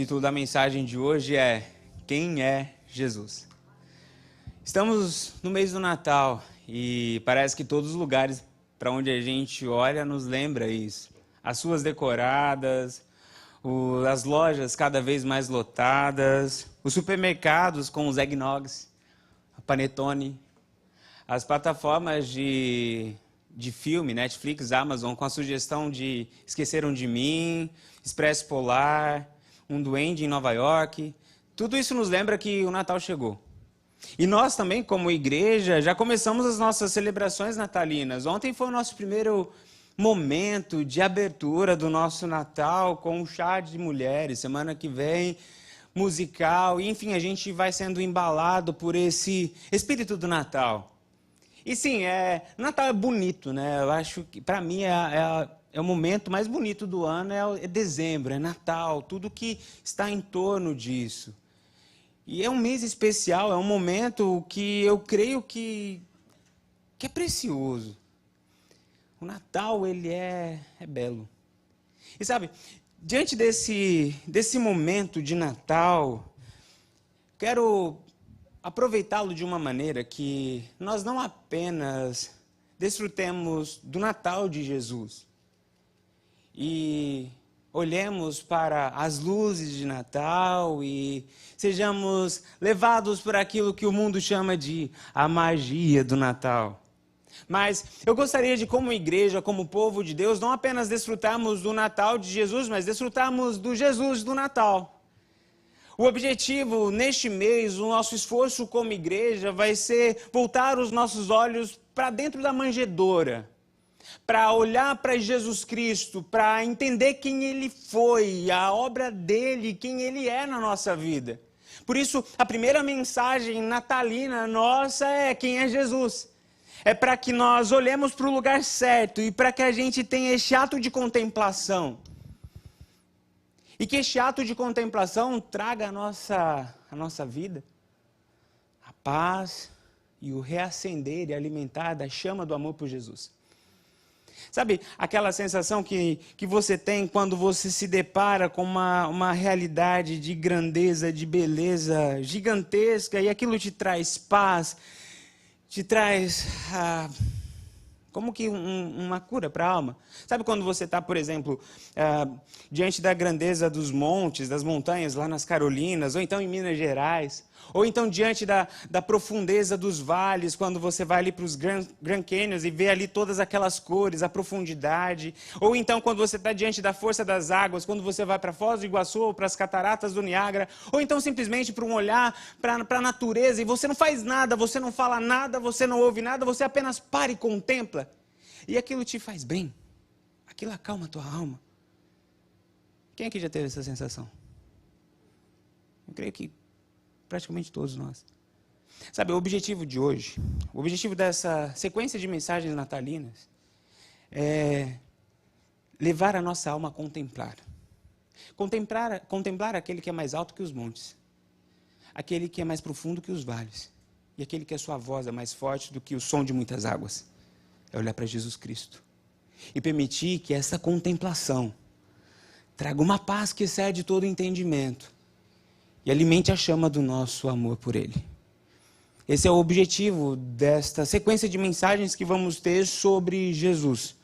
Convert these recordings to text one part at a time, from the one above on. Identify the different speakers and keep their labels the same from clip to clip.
Speaker 1: título da mensagem de hoje é Quem é Jesus? Estamos no mês do Natal e parece que todos os lugares para onde a gente olha nos lembra isso. As ruas decoradas, as lojas cada vez mais lotadas, os supermercados com os eggnogs, a panetone, as plataformas de filme, Netflix, Amazon, com a sugestão de Esqueceram de Mim, Expresso Polar, Um Duende em Nova York. Tudo isso nos lembra que o Natal chegou. E nós também, como igreja, já começamos as nossas celebrações natalinas. Ontem foi o nosso primeiro momento de abertura do nosso Natal com um chá de mulheres. Semana que vem, musical. E, enfim, a gente vai sendo embalado por esse espírito do Natal. E sim, Natal é bonito, né? Eu acho que, para mim, é o momento mais bonito do ano, é dezembro, é Natal, tudo que está em torno disso. E é um mês especial, é um momento que eu creio que é precioso. O Natal, ele é belo. E sabe, diante desse momento de Natal, quero aproveitá-lo de uma maneira que nós não apenas desfrutemos do Natal de Jesus e olhemos para as luzes de Natal e sejamos levados por aquilo que o mundo chama de a magia do Natal. Mas eu gostaria de, como igreja, como povo de Deus, não apenas desfrutarmos do Natal de Jesus, mas desfrutarmos do Jesus do Natal. O objetivo neste mês, o nosso esforço como igreja vai ser voltar os nossos olhos para dentro da manjedoura, para olhar para Jesus Cristo, para entender quem Ele foi, a obra dEle, quem Ele é na nossa vida. Por isso, a primeira mensagem natalina nossa é quem é Jesus. É para que nós olhemos para o lugar certo e para que a gente tenha esse ato de contemplação. E que este ato de contemplação traga à nossa vida a paz e o reacender e alimentar da chama do amor por Jesus. Sabe aquela sensação que você tem quando você se depara com uma realidade de grandeza, de beleza gigantesca e aquilo te traz paz, te traz como que uma cura para a alma. Sabe quando você está, por exemplo, diante da grandeza dos montes, das montanhas lá nas Carolinas, ou então em Minas Gerais, ou então diante da profundeza dos vales, quando você vai ali para os Grand Canyons e vê ali todas aquelas cores, a profundidade, ou então quando você está diante da força das águas, quando você vai para Foz do Iguaçu, ou para as cataratas do Niágara, ou então simplesmente para um olhar para a natureza e você não faz nada, você não fala nada, você não ouve nada, você apenas para e contempla. E aquilo te faz bem, aquilo acalma a tua alma. Quem aqui já teve essa sensação? Eu creio que praticamente todos nós. Sabe, o objetivo de hoje, o objetivo dessa sequência de mensagens natalinas é levar a nossa alma a contemplar. Contemplar aquele que é mais alto que os montes, aquele que é mais profundo que os vales, e aquele que a sua voz é mais forte do que o som de muitas águas. É olhar para Jesus Cristo e permitir que essa contemplação traga uma paz que excede todo o entendimento e alimente a chama do nosso amor por Ele. Esse é o objetivo desta sequência de mensagens que vamos ter sobre Jesus,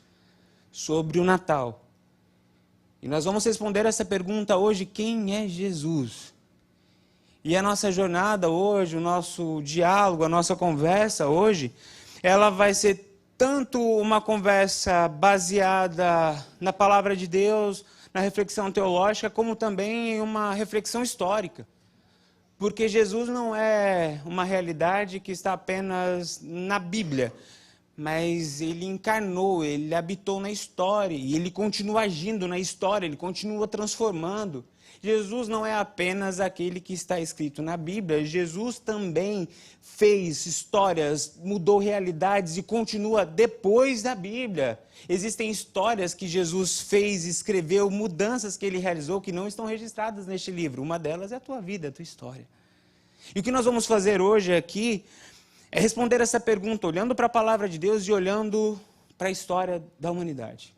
Speaker 1: sobre o Natal. E nós vamos responder essa pergunta hoje: quem é Jesus? E a nossa jornada hoje, o nosso diálogo, a nossa conversa hoje, ela vai ser tanto uma conversa baseada na palavra de Deus, na reflexão teológica, como também em uma reflexão histórica. Porque Jesus não é uma realidade que está apenas na Bíblia, mas Ele encarnou, Ele habitou na história, e Ele continua agindo na história, Ele continua transformando. Jesus não é apenas aquele que está escrito na Bíblia, Jesus também fez histórias, mudou realidades e continua depois da Bíblia. Existem histórias que Jesus fez, escreveu, mudanças que Ele realizou que não estão registradas neste livro. Uma delas é a tua vida, a tua história. E o que nós vamos fazer hoje aqui é responder essa pergunta, olhando para a palavra de Deus e olhando para a história da humanidade.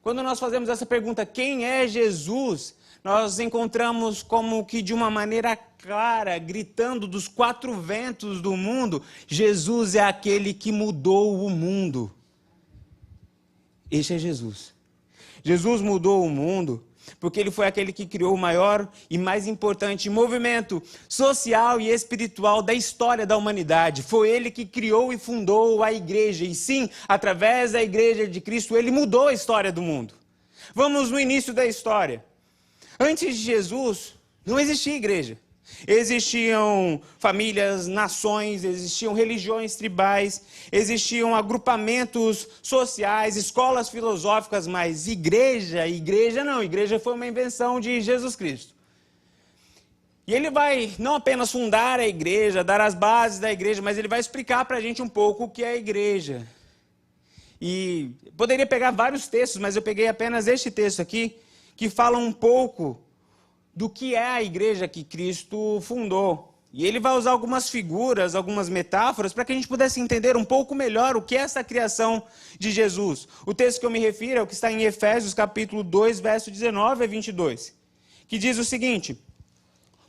Speaker 1: Quando nós fazemos essa pergunta, quem é Jesus? nós encontramos como que de uma maneira clara, gritando dos quatro ventos do mundo, Jesus é aquele que mudou o mundo. Este é Jesus. Jesus mudou o mundo porque ele foi aquele que criou o maior e mais importante movimento social e espiritual da história da humanidade. Foi ele que criou e fundou a igreja. E sim, através da igreja de Cristo, ele mudou a história do mundo. Vamos no início da história. Antes de Jesus, não existia igreja. Existiam famílias, nações, existiam religiões tribais, existiam agrupamentos sociais, escolas filosóficas, mas igreja não, igreja foi uma invenção de Jesus Cristo. E ele vai não apenas fundar a igreja, dar as bases da igreja, mas ele vai explicar para a gente um pouco o que é a igreja. E poderia pegar vários textos, mas eu peguei apenas este texto aqui, que fala um pouco do que é a igreja que Cristo fundou. E ele vai usar algumas figuras, algumas metáforas, para que a gente pudesse entender um pouco melhor o que é essa criação de Jesus. O texto que eu me refiro é o que está em Efésios, capítulo 2, verso 19 a 22, que diz o seguinte: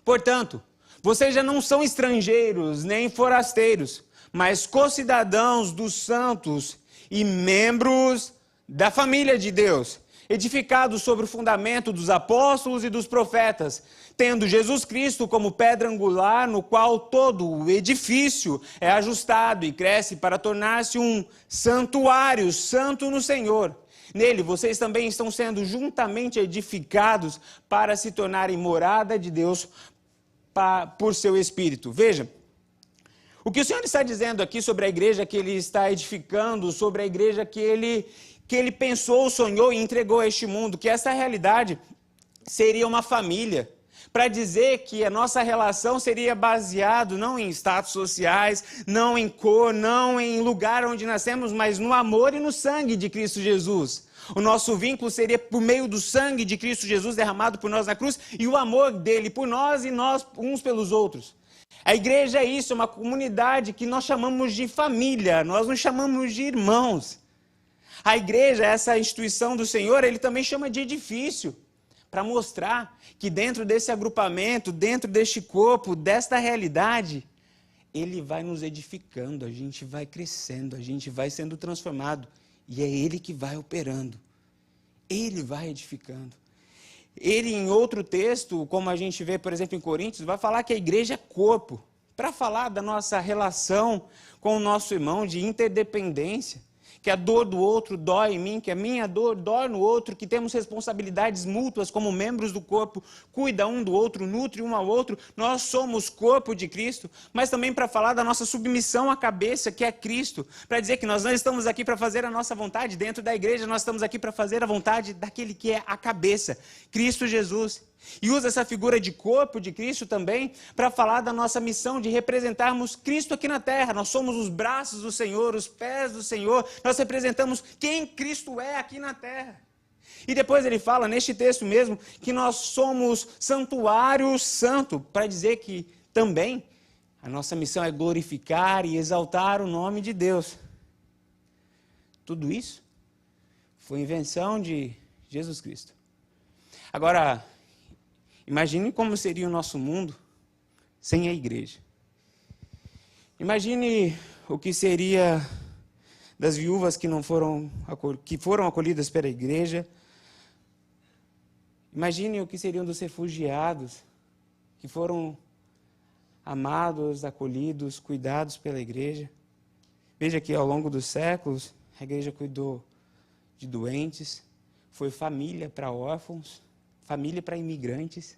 Speaker 1: portanto, vocês já não são estrangeiros nem forasteiros, mas co-cidadãos dos santos e membros da família de Deus, edificados sobre o fundamento dos apóstolos e dos profetas, tendo Jesus Cristo como pedra angular, no qual todo o edifício é ajustado e cresce para tornar-se um santuário santo no Senhor. Nele vocês também estão sendo juntamente edificados para se tornarem morada de Deus por seu Espírito. Veja, o que o Senhor está dizendo aqui sobre a igreja que ele está edificando, sobre a igreja que ele pensou, sonhou e entregou a este mundo, que essa realidade seria uma família, para dizer que a nossa relação seria baseada não em status sociais, não em cor, não em lugar onde nascemos, mas no amor e no sangue de Cristo Jesus. O nosso vínculo seria por meio do sangue de Cristo Jesus derramado por nós na cruz e o amor dele por nós e nós uns pelos outros. A igreja é isso, é uma comunidade que nós chamamos de família, nós não chamamos de irmãos. A igreja, essa instituição do Senhor, ele também chama de edifício, para mostrar que dentro desse agrupamento, dentro deste corpo, desta realidade, ele vai nos edificando, a gente vai crescendo, a gente vai sendo transformado. E é ele que vai operando, ele vai edificando. Ele, em outro texto, como a gente vê, por exemplo, em Coríntios, vai falar que a igreja é corpo, para falar da nossa relação com o nosso irmão, de interdependência. Que a dor do outro dói em mim, que a minha dor dói no outro, que temos responsabilidades mútuas como membros do corpo, cuida um do outro, nutre um ao outro, nós somos corpo de Cristo, mas também para falar da nossa submissão à cabeça, que é Cristo, para dizer que nós não estamos aqui para fazer a nossa vontade, dentro da igreja nós estamos aqui para fazer a vontade daquele que é a cabeça, Cristo Jesus. E usa essa figura de corpo de Cristo também para falar da nossa missão de representarmos Cristo aqui na terra. Nós somos os braços do Senhor, os pés do Senhor, nós representamos quem Cristo é aqui na terra. E depois ele fala, neste texto mesmo, que nós somos santuário santo, para dizer que também a nossa missão é glorificar e exaltar o nome de Deus. Tudo isso foi invenção de Jesus Cristo. Agora, imagine como seria o nosso mundo sem a igreja. Imagine o que seria das viúvas que foram acolhidas pela igreja. Imagine o que seriam dos refugiados que foram amados, acolhidos, cuidados pela igreja. Veja que ao longo dos séculos, a igreja cuidou de doentes, foi família para órfãos, família para imigrantes.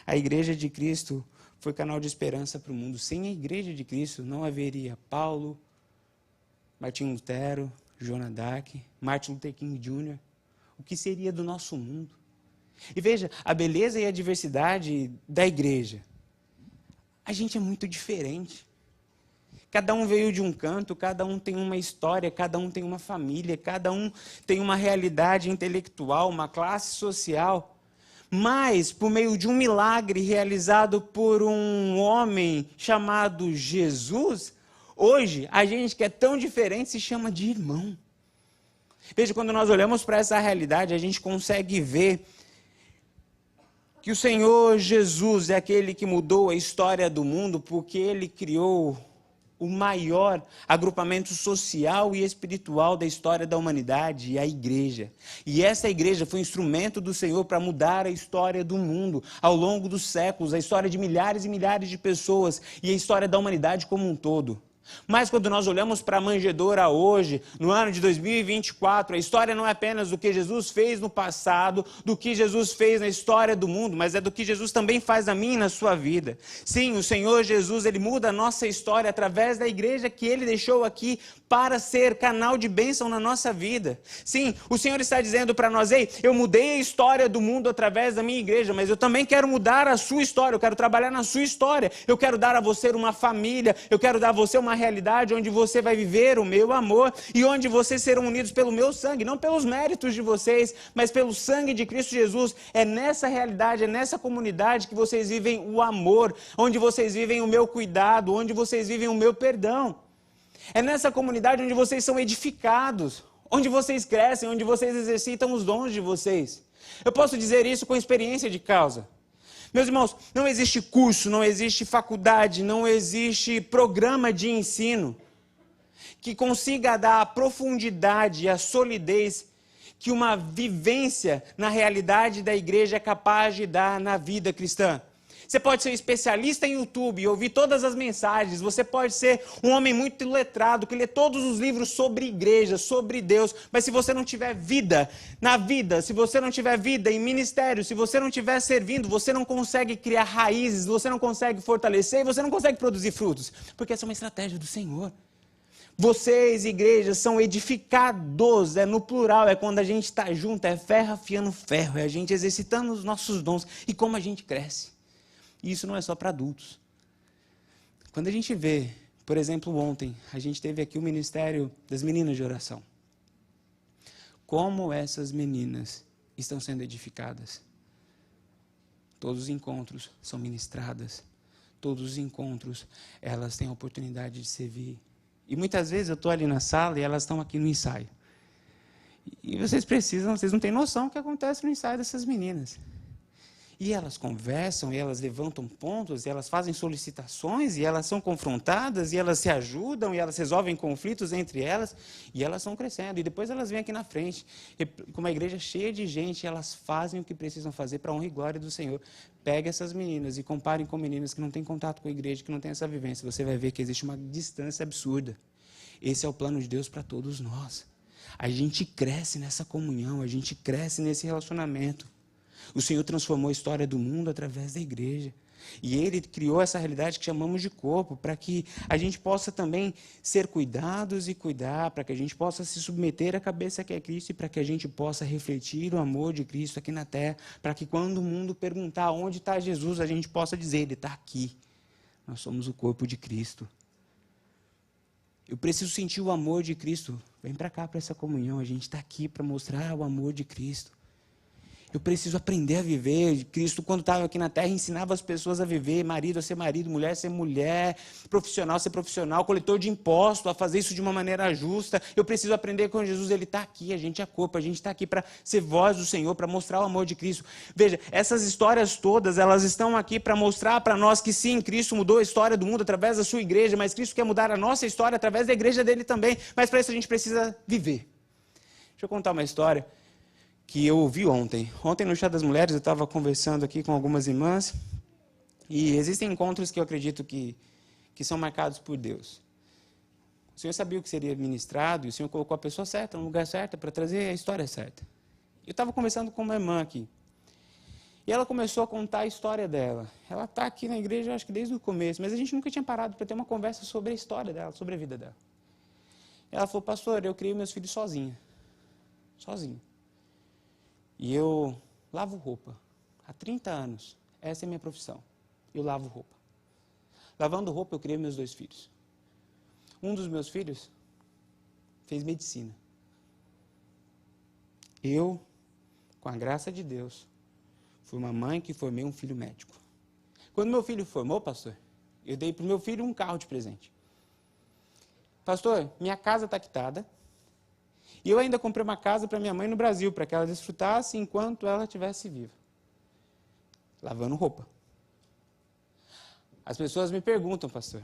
Speaker 1: A igreja de Cristo foi canal de esperança para o mundo. Sem a igreja de Cristo não haveria Paulo, Martim Lutero, Joana d'Arc, Martin Luther King Jr. O que seria do nosso mundo? E veja, a beleza e a diversidade da igreja. A gente é muito diferente. Cada um veio de um canto, cada um tem uma história, cada um tem uma família, cada um tem uma realidade intelectual, uma classe social. Mas, por meio de um milagre realizado por um homem chamado Jesus, hoje, a gente que é tão diferente se chama de irmão. Veja, quando nós olhamos para essa realidade, a gente consegue ver que o Senhor Jesus é aquele que mudou a história do mundo, porque Ele criou o maior agrupamento social e espiritual da história da humanidade, a igreja. E essa igreja foi um instrumento do Senhor para mudar a história do mundo ao longo dos séculos, a história de milhares e milhares de pessoas e a história da humanidade como um todo. Mas quando nós olhamos para a manjedoura hoje, no ano de 2024, a história não é apenas do que Jesus fez no passado, do que Jesus fez na história do mundo, mas é do que Jesus também faz na minha e na sua vida. Sim, o Senhor Jesus, Ele muda a nossa história através da igreja que Ele deixou aqui para ser canal de bênção na nossa vida. Sim, o Senhor está dizendo para nós, ei, eu mudei a história do mundo através da minha igreja, mas eu também quero mudar a sua história, eu quero trabalhar na sua história, eu quero dar a você uma família, eu quero dar a você uma realidade onde você vai viver o meu amor e onde vocês serão unidos pelo meu sangue, não pelos méritos de vocês, mas pelo sangue de Cristo Jesus. É nessa realidade, é nessa comunidade que vocês vivem o amor, onde vocês vivem o meu cuidado, onde vocês vivem o meu perdão. É nessa comunidade onde vocês são edificados, onde vocês crescem, onde vocês exercitam os dons de vocês. Eu posso dizer isso com experiência de causa. Meus irmãos, não existe curso, não existe faculdade, não existe programa de ensino que consiga dar a profundidade e a solidez que uma vivência na realidade da igreja é capaz de dar na vida cristã. Você pode ser um especialista em YouTube e ouvir todas as mensagens. Você pode ser um homem muito letrado, que lê todos os livros sobre igreja, sobre Deus. Mas se você não tiver vida na vida, se você não tiver vida em ministério, se você não estiver servindo, você não consegue criar raízes, você não consegue fortalecer e você não consegue produzir frutos. Porque essa é uma estratégia do Senhor. Vocês, igrejas, são edificados, é no plural, é quando a gente está junto, é ferro afiando ferro, é a gente exercitando os nossos dons e como a gente cresce. E isso não é só para adultos. Quando a gente vê, por exemplo, ontem, a gente teve aqui o Ministério das Meninas de Oração. Como essas meninas estão sendo edificadas. Todos os encontros são ministradas. Todos os encontros, elas têm a oportunidade de servir. E muitas vezes eu estou ali na sala e elas estão aqui no ensaio. E vocês não têm noção do que acontece no ensaio dessas meninas. E elas conversam, e elas levantam pontos, e elas fazem solicitações, e elas são confrontadas, e elas se ajudam, e elas resolvem conflitos entre elas, e elas estão crescendo. E depois elas vêm aqui na frente, e com uma igreja cheia de gente, elas fazem o que precisam fazer para a honra e glória do Senhor. Pegue essas meninas e comparem com meninas que não têm contato com a igreja, que não têm essa vivência. Você vai ver que existe uma distância absurda. Esse é o plano de Deus para todos nós. A gente cresce nessa comunhão, a gente cresce nesse relacionamento. O Senhor transformou a história do mundo através da igreja. E Ele criou essa realidade que chamamos de corpo, para que a gente possa também ser cuidados e cuidar, para que a gente possa se submeter à cabeça que é Cristo e para que a gente possa refletir o amor de Cristo aqui na terra, para que quando o mundo perguntar onde está Jesus, a gente possa dizer, Ele está aqui. Nós somos o corpo de Cristo. Eu preciso sentir o amor de Cristo. Vem para cá, para essa comunhão. A gente está aqui para mostrar o amor de Cristo. Eu preciso aprender a viver. Cristo, quando estava aqui na terra, ensinava as pessoas a viver, marido a ser marido, mulher a ser mulher, profissional a ser profissional, coletor de impostos, a fazer isso de uma maneira justa. Eu preciso aprender com Jesus, Ele está aqui, a gente é corpo, a gente está aqui para ser voz do Senhor, para mostrar o amor de Cristo. Veja, essas histórias todas, elas estão aqui para mostrar para nós que sim, Cristo mudou a história do mundo através da sua igreja, mas Cristo quer mudar a nossa história através da igreja dele também, mas para isso a gente precisa viver. Deixa eu contar uma história que eu ouvi ontem. Ontem, no Chá das Mulheres, eu estava conversando aqui com algumas irmãs, e existem encontros que eu acredito que são marcados por Deus. O Senhor sabia o que seria ministrado, e o Senhor colocou a pessoa certa, no lugar certo, para trazer a história certa. Eu estava conversando com uma irmã aqui, e ela começou a contar a história dela. Ela está aqui na igreja, acho que desde o começo, mas a gente nunca tinha parado para ter uma conversa sobre a história dela, sobre a vida dela. Ela falou, pastor, eu criei meus filhos sozinha. E eu lavo roupa. Há 30 anos. Essa é a minha profissão. Eu lavo roupa. Lavando roupa, eu criei meus 2 filhos. Um dos meus filhos fez medicina. Eu, com a graça de Deus, fui uma mãe que formei um filho médico. Quando meu filho formou, pastor, eu dei para o meu filho um carro de presente. Pastor, minha casa está quitada. E eu ainda comprei uma casa para minha mãe no Brasil, para que ela desfrutasse enquanto ela estivesse viva. Lavando roupa. As pessoas me perguntam, pastor,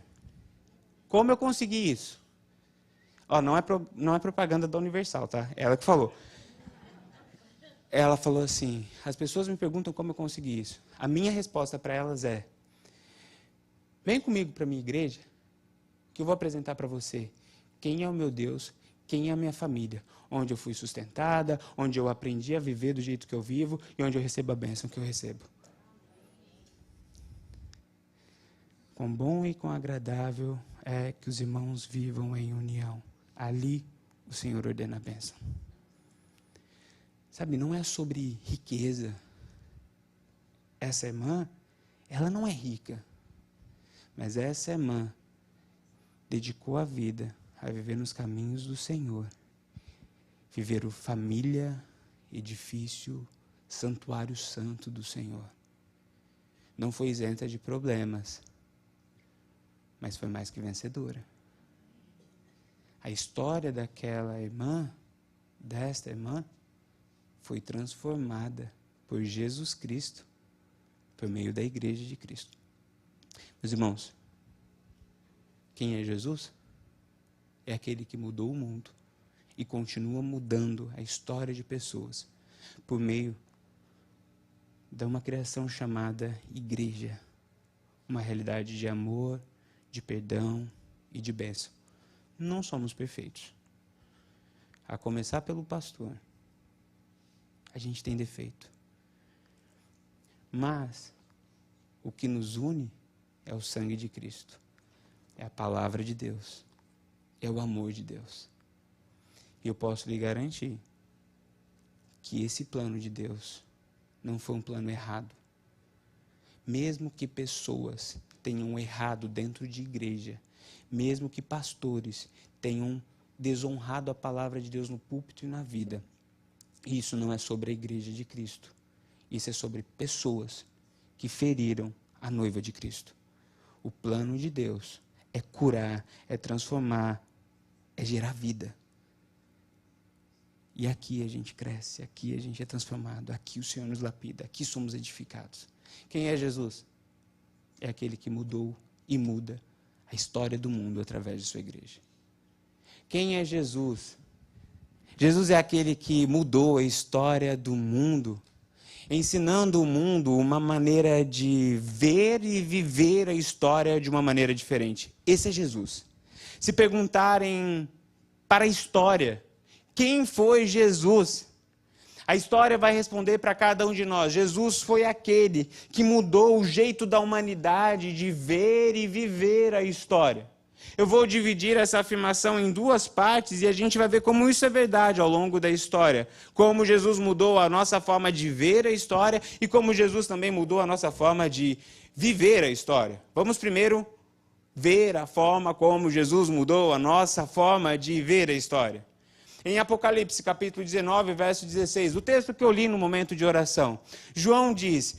Speaker 1: como eu consegui isso? Não é propaganda da Universal, tá? Ela que falou. Ela falou assim, as pessoas me perguntam como eu consegui isso. A minha resposta para elas é, vem comigo para a minha igreja, que eu vou apresentar para você quem é o meu Deus, quem é a minha família, onde eu fui sustentada, onde eu aprendi a viver do jeito que eu vivo e onde eu recebo a bênção que eu recebo. Quão bom e quão agradável é que os irmãos vivam em união. Ali o Senhor ordena a bênção. Sabe, não é sobre riqueza. Essa irmã, ela não é rica. Mas essa irmã dedicou a vida a viver nos caminhos do Senhor. Viver o família, edifício, santuário santo do Senhor. Não foi isenta de problemas, mas foi mais que vencedora. A história daquela irmã, desta irmã, foi transformada por Jesus Cristo, por meio da igreja de Cristo. Meus irmãos, quem é Jesus? É aquele que mudou o mundo e continua mudando a história de pessoas por meio de uma criação chamada igreja. Uma realidade de amor, de perdão e de bênção. Não somos perfeitos. A começar pelo pastor. A gente tem defeito. Mas o que nos une é o sangue de Cristo. É a palavra de Deus. É o amor de Deus. E eu posso lhe garantir que esse plano de Deus não foi um plano errado. Mesmo que pessoas tenham errado dentro de igreja, mesmo que pastores tenham desonrado a palavra de Deus no púlpito e na vida, isso não é sobre a igreja de Cristo. Isso é sobre pessoas que feriram a noiva de Cristo. O plano de Deus é curar, é transformar, é gerar vida. E aqui a gente cresce, aqui a gente é transformado, aqui o Senhor nos lapida, aqui somos edificados. Quem é Jesus? É aquele que mudou e muda a história do mundo através de sua igreja. Quem é Jesus? Jesus é aquele que mudou a história do mundo, ensinando o mundo uma maneira de ver e viver a história de uma maneira diferente. Esse é Jesus. Se perguntarem para a história, quem foi Jesus? A história vai responder para cada um de nós. Jesus foi aquele que mudou o jeito da humanidade de ver e viver a história. Eu vou dividir essa afirmação em duas partes e a gente vai ver como isso é verdade ao longo da história. Como Jesus mudou a nossa forma de ver a história e como Jesus também mudou a nossa forma de viver a história. Vamos primeiro ver a forma como Jesus mudou a nossa forma de ver a história. Em Apocalipse, capítulo 19, verso 16, o texto que eu li no momento de oração, João diz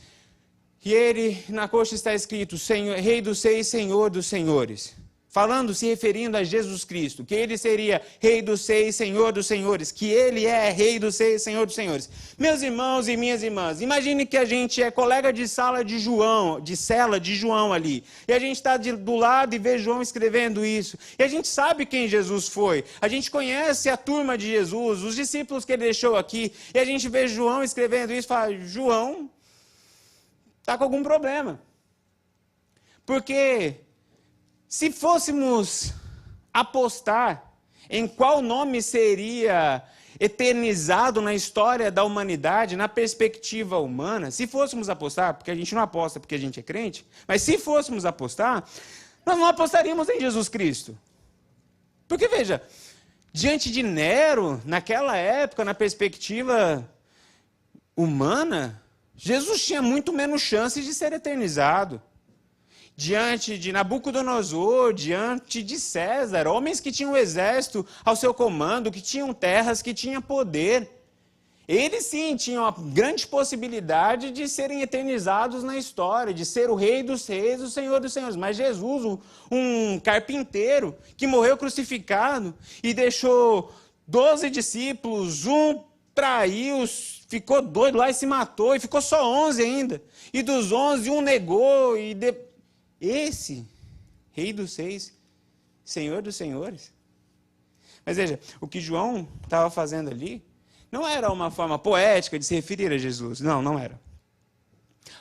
Speaker 1: que ele, na coxa está escrito, Rei dos Seis, Senhor dos Senhores. Falando, se referindo a Jesus Cristo, que ele seria Rei dos Seis, Senhor dos Senhores, que ele é Rei dos Seis, Senhor dos Senhores. Meus irmãos e minhas irmãs, imagine que a gente é colega de sala de João, de cela de João ali, e a gente está do lado e vê João escrevendo isso, e a gente sabe quem Jesus foi, a gente conhece a turma de Jesus, os discípulos que ele deixou aqui, e a gente vê João escrevendo isso e fala, João está com algum problema. Porque se fôssemos apostar em qual nome seria eternizado na história da humanidade, na perspectiva humana, se fôssemos apostar, porque a gente não aposta porque a gente é crente, mas se fôssemos apostar, nós não apostaríamos em Jesus Cristo. Porque, veja, diante de Nero, naquela época, na perspectiva humana, Jesus tinha muito menos chances de ser eternizado. Diante de Nabucodonosor, diante de César, homens que tinham um exército ao seu comando, que tinham terras, que tinham poder. Eles sim tinham a grande possibilidade de serem eternizados na história, de ser o Rei dos Reis, o Senhor dos Senhores. Mas Jesus, um carpinteiro que morreu crucificado e deixou 12 discípulos, um traiu, ficou doido lá e se matou, e ficou só 11 ainda. E dos 11, um negou, esse, Rei dos Reis, Senhor dos Senhores. Mas veja, o que João estava fazendo ali não era uma forma poética de se referir a Jesus. Não, não era.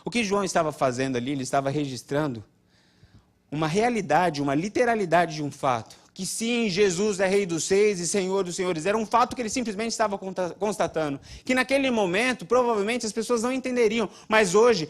Speaker 1: O que João estava fazendo ali, ele estava registrando uma realidade, uma literalidade de um fato. Que sim, Jesus é Rei dos Reis e Senhor dos Senhores. Era um fato que ele simplesmente estava constatando. Que naquele momento, provavelmente, as pessoas não entenderiam. Mas hoje,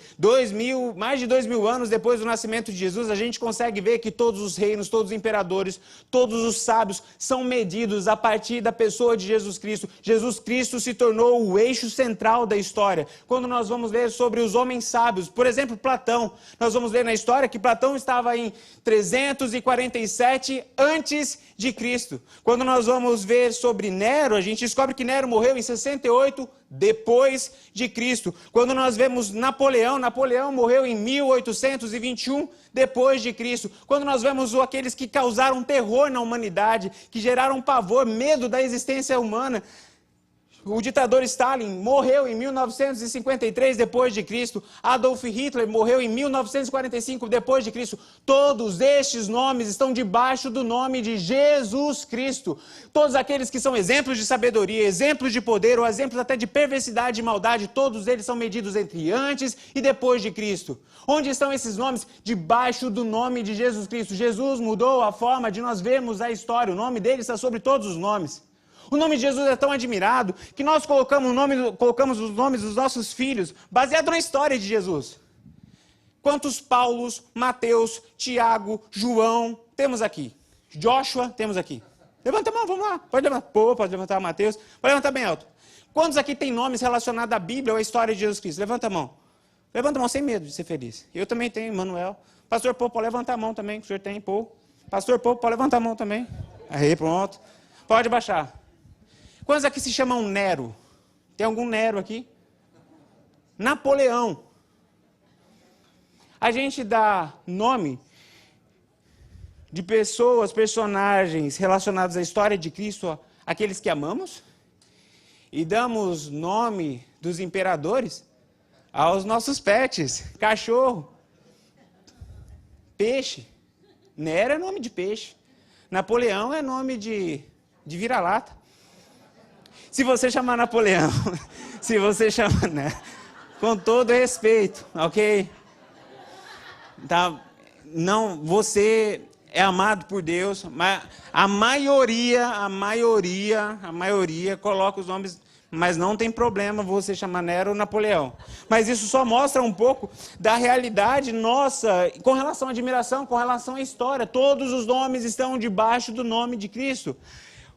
Speaker 1: mais de 2000 anos depois do nascimento de Jesus, a gente consegue ver que todos os reinos, todos os imperadores, todos os sábios são medidos a partir da pessoa de Jesus Cristo. Jesus Cristo se tornou o eixo central da história. Quando nós vamos ler sobre os homens sábios, por exemplo, Platão, nós vamos ler na história que Platão estava em 347 antes de Cristo. Quando nós vamos ver sobre Nero, a gente descobre que Nero morreu em 68 depois de Cristo. Quando nós vemos Napoleão morreu em 1821 depois de Cristo. Quando nós vemos aqueles que causaram terror na humanidade, que geraram pavor, medo da existência humana, o ditador Stalin morreu em 1953 depois de Cristo. Adolf Hitler morreu em 1945 depois de Cristo. Todos estes nomes estão debaixo do nome de Jesus Cristo. Todos aqueles que são exemplos de sabedoria, exemplos de poder ou exemplos até de perversidade e maldade, todos eles são medidos entre antes e depois de Cristo. Onde estão esses nomes? Debaixo do nome de Jesus Cristo. Jesus mudou a forma de nós vermos a história. O nome dele está sobre todos os nomes. O nome de Jesus é tão admirado que nós colocamos os nomes dos nossos filhos baseado na história de Jesus. Quantos Paulos, Mateus, Tiago, João temos aqui? Joshua temos aqui. Levanta a mão, vamos lá. Pode levantar. Pode levantar, Mateus. Pode levantar bem alto. Quantos aqui tem nomes relacionados à Bíblia ou à história de Jesus Cristo? Levanta a mão. Levanta a mão sem medo de ser feliz. Eu também tenho, Manuel. Pastor Paul, pode levantar a mão também, que o senhor tem, Paul. Pastor Paul, pode levantar a mão também. Aí, pronto. Pode baixar. Quantos aqui se chamam Nero? Tem algum Nero aqui? Napoleão. A gente dá nome de pessoas, personagens relacionados à história de Cristo, àqueles que amamos, e damos nome dos imperadores aos nossos pets, cachorro, peixe. Nero é nome de peixe. Napoleão é nome de vira-lata. Se você chamar Napoleão, se você chamar, né? Com todo respeito, ok? Tá? Não, você é amado por Deus, mas a maioria coloca os nomes, mas não tem problema você chamar Nero ou Napoleão. Mas isso só mostra um pouco da realidade nossa com relação à admiração, com relação à história. Todos os nomes estão debaixo do nome de Cristo.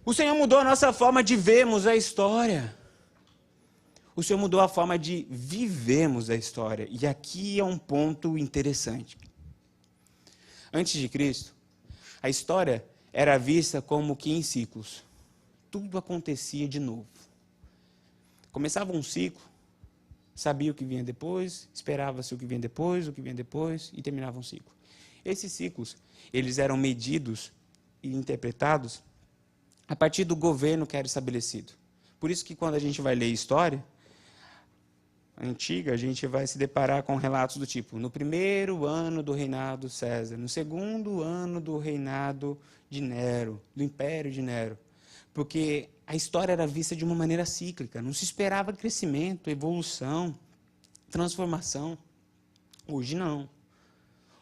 Speaker 1: O Senhor mudou a nossa forma de vermos a história. O Senhor mudou a forma de vivermos a história. E aqui é um ponto interessante. Antes de Cristo, a história era vista como que em ciclos. Tudo acontecia de novo. Começava um ciclo, sabia o que vinha depois, esperava-se o que vinha depois, e terminava um ciclo. Esses ciclos, eles eram medidos e interpretados a partir do governo que era estabelecido. Por isso que quando a gente vai ler história antiga, a gente vai se deparar com relatos do tipo, no primeiro ano do reinado César, no segundo ano do reinado de Nero, do império de Nero. Porque a história era vista de uma maneira cíclica, não se esperava crescimento, evolução, transformação. Hoje não.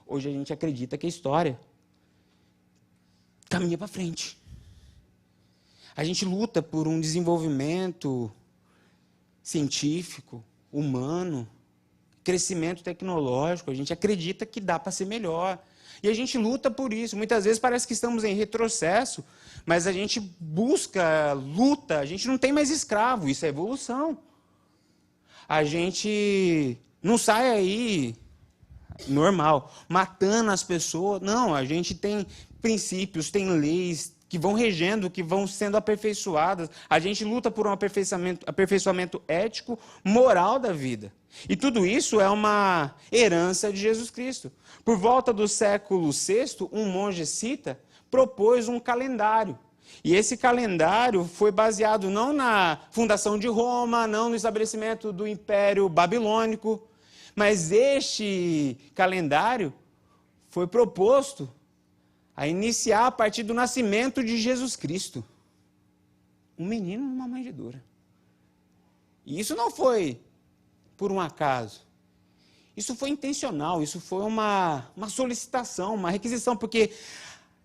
Speaker 1: Hoje a gente acredita que a história caminha para frente. A gente luta por um desenvolvimento científico, humano, crescimento tecnológico. A gente acredita que dá para ser melhor. E a gente luta por isso. Muitas vezes parece que estamos em retrocesso, mas a gente busca, luta, a gente não tem mais escravo. Isso é evolução. A gente não sai aí, normal, matando as pessoas. Não, a gente tem princípios, tem leis que vão regendo, que vão sendo aperfeiçoadas. A gente luta por um aperfeiçoamento ético, moral da vida. E tudo isso é uma herança de Jesus Cristo. Por volta do século VI, um monge cita propôs um calendário. E esse calendário foi baseado não na fundação de Roma, não no estabelecimento do Império Babilônico, mas este calendário foi proposto a iniciar a partir do nascimento de Jesus Cristo. Um menino numa manjedoura. E isso não foi por um acaso. Isso foi intencional, isso foi uma solicitação, uma requisição, porque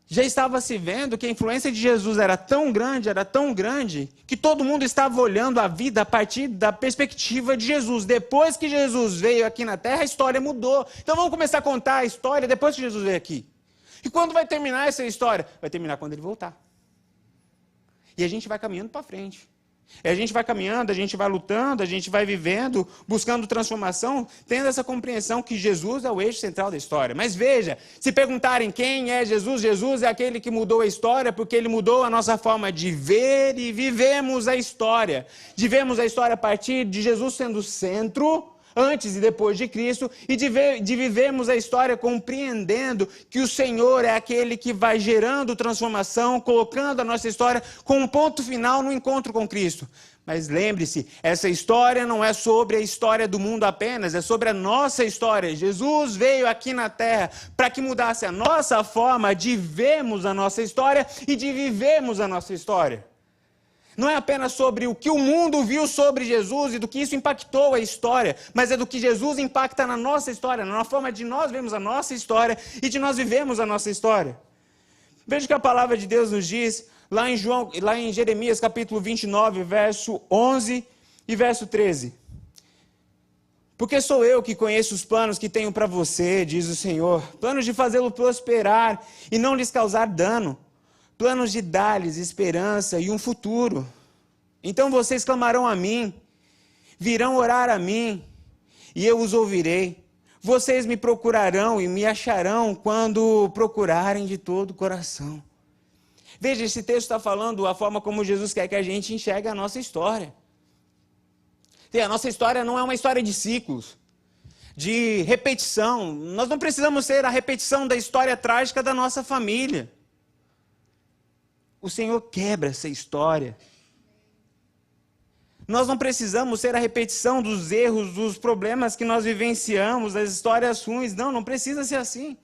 Speaker 1: já estava se vendo que a influência de Jesus era tão grande, que todo mundo estava olhando a vida a partir da perspectiva de Jesus. Depois que Jesus veio aqui na Terra, a história mudou. Então vamos começar a contar a história depois que Jesus veio aqui. E quando vai terminar essa história? Vai terminar quando ele voltar. E a gente vai caminhando para frente. E a gente vai caminhando, a gente vai lutando, a gente vai vivendo, buscando transformação, tendo essa compreensão que Jesus é o eixo central da história. Mas veja, se perguntarem quem é Jesus, Jesus é aquele que mudou a história, porque ele mudou a nossa forma de ver e vivemos a história. Vivemos a história a partir de Jesus sendo o centro, antes e depois de Cristo, e de vivermos a história compreendendo que o Senhor é aquele que vai gerando transformação, colocando a nossa história com um ponto final no encontro com Cristo. Mas lembre-se, essa história não é sobre a história do mundo apenas, é sobre a nossa história. Jesus veio aqui na Terra para que mudasse a nossa forma de vermos a nossa história e de vivermos a nossa história. Não é apenas sobre o que o mundo viu sobre Jesus e do que isso impactou a história, mas é do que Jesus impacta na nossa história, na forma de nós vermos a nossa história e de nós vivemos a nossa história. Veja o que a palavra de Deus nos diz lá em Jeremias capítulo 29, verso 11 e verso 13. Porque sou eu que conheço os planos que tenho para você, diz o Senhor, planos de fazê-lo prosperar e não lhes causar dano, planos de dar-lhes esperança e um futuro. Então vocês clamarão a mim, virão orar a mim, e eu os ouvirei. Vocês me procurarão e me acharão quando procurarem de todo o coração. Veja, esse texto está falando a forma como Jesus quer que a gente enxergue a nossa história. A nossa história não é uma história de ciclos, de repetição. Nós não precisamos ser a repetição da história trágica da nossa família. O Senhor quebra essa história. Nós não precisamos ser a repetição dos erros, dos problemas que nós vivenciamos, das histórias ruins. Não precisa ser assim.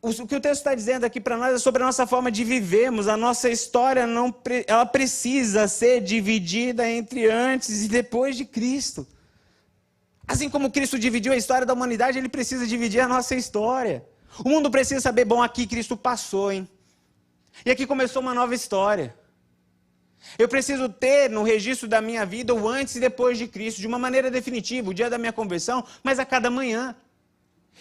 Speaker 1: O que o texto está dizendo aqui para nós é sobre a nossa forma de vivermos. A nossa história ela precisa ser dividida entre antes e depois de Cristo. Assim como Cristo dividiu a história da humanidade, Ele precisa dividir a nossa história. O mundo precisa saber, bom, aqui Cristo passou, hein? E aqui começou uma nova história. Eu preciso ter no registro da minha vida o antes e depois de Cristo, de uma maneira definitiva, o dia da minha conversão, mas a cada manhã.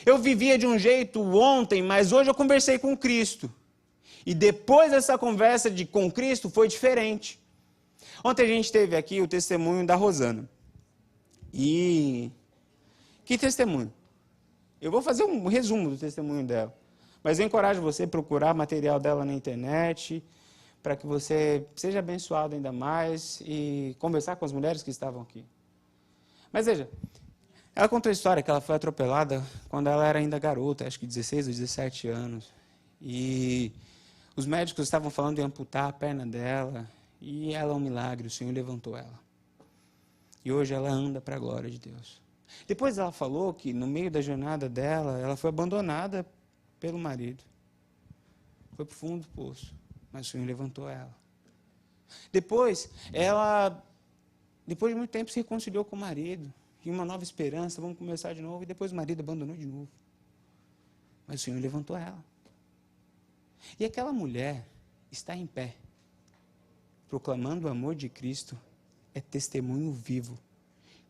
Speaker 1: Eu vivia de um jeito ontem, mas hoje eu conversei com Cristo. E depois dessa conversa com Cristo foi diferente. Ontem a gente teve aqui o testemunho da Rosana. E que testemunho? Eu vou fazer um resumo do testemunho dela. Mas eu encorajo você a procurar material dela na internet, para que você seja abençoado ainda mais e conversar com as mulheres que estavam aqui. Mas veja, ela contou a história que ela foi atropelada quando ela era ainda garota, acho que 16 ou 17 anos. E os médicos estavam falando em amputar a perna dela, e ela é um milagre, o Senhor levantou ela. E hoje ela anda para a glória de Deus. Depois ela falou que no meio da jornada dela, ela foi abandonada pelo marido. Foi para o fundo do poço, mas o Senhor levantou ela. Depois de muito tempo, se reconciliou com o marido. E uma nova esperança, vamos começar de novo. E depois o marido abandonou de novo. Mas o Senhor levantou ela. E aquela mulher está em pé, proclamando o amor de Cristo, é testemunho vivo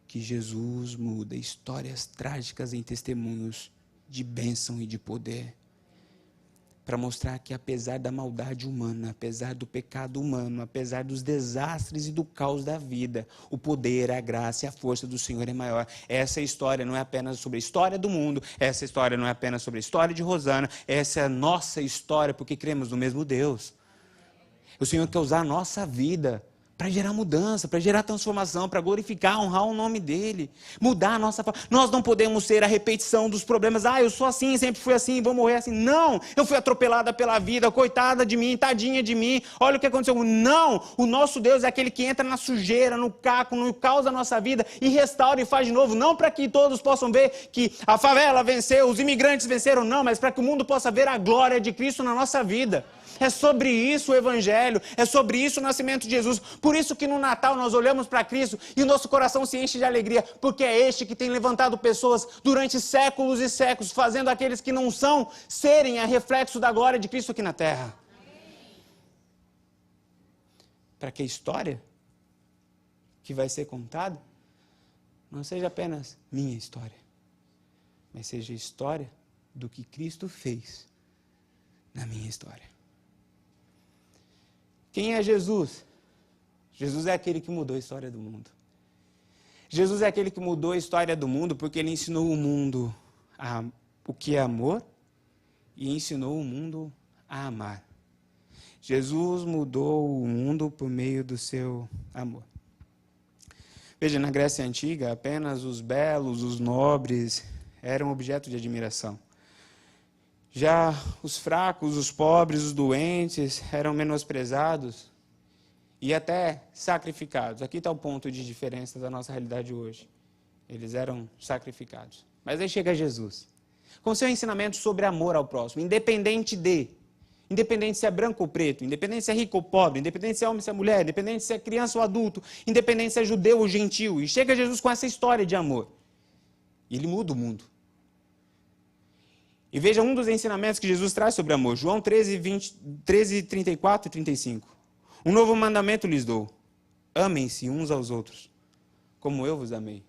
Speaker 1: que Jesus muda histórias trágicas em testemunhos de bênção e de poder. Para mostrar que apesar da maldade humana, apesar do pecado humano, apesar dos desastres e do caos da vida, o poder, a graça e a força do Senhor é maior. Essa história não é apenas sobre a história do mundo, essa história não é apenas sobre a história de Rosana, essa é a nossa história porque cremos no mesmo Deus. O Senhor quer usar a nossa vida para gerar mudança, para gerar transformação, para glorificar, honrar o nome dele, mudar a nossa forma. Nós não podemos ser a repetição dos problemas. Eu sou assim, sempre fui assim, vou morrer assim. Não, eu fui atropelada pela vida, coitada de mim, tadinha de mim, olha o que aconteceu. Não, o nosso Deus é aquele que entra na sujeira, no caco, no caos da nossa vida e restaura e faz de novo. Não para que todos possam ver que a favela venceu, os imigrantes venceram, não, mas para que o mundo possa ver a glória de Cristo na nossa vida. É sobre isso o Evangelho, é sobre isso o nascimento de Jesus. Por isso que no Natal nós olhamos para Cristo e o nosso coração se enche de alegria, porque é este que tem levantado pessoas durante séculos e séculos, fazendo aqueles que não são serem a reflexo da glória de Cristo aqui na terra. Para que a história que vai ser contada não seja apenas minha história, mas seja a história do que Cristo fez na minha história. Quem é Jesus? Jesus é aquele que mudou a história do mundo. Jesus é aquele que mudou a história do mundo porque ele ensinou o mundo o que é amor e ensinou o mundo a amar. Jesus mudou o mundo por meio do seu amor. Veja, na Grécia Antiga, apenas os belos, os nobres eram objeto de admiração. Já os fracos, os pobres, os doentes eram menosprezados e até sacrificados. Aqui está o ponto de diferença da nossa realidade hoje. Eles eram sacrificados. Mas aí chega Jesus, com seu ensinamento sobre amor ao próximo, independente se é branco ou preto, independente se é rico ou pobre, independente se é homem ou se é mulher, independente se é criança ou adulto, independente se é judeu ou gentil. E chega Jesus com essa história de amor. E ele muda o mundo. E veja um dos ensinamentos que Jesus traz sobre amor. João 13, 34 e 35. Um novo mandamento lhes dou. Amem-se uns aos outros, como eu vos amei.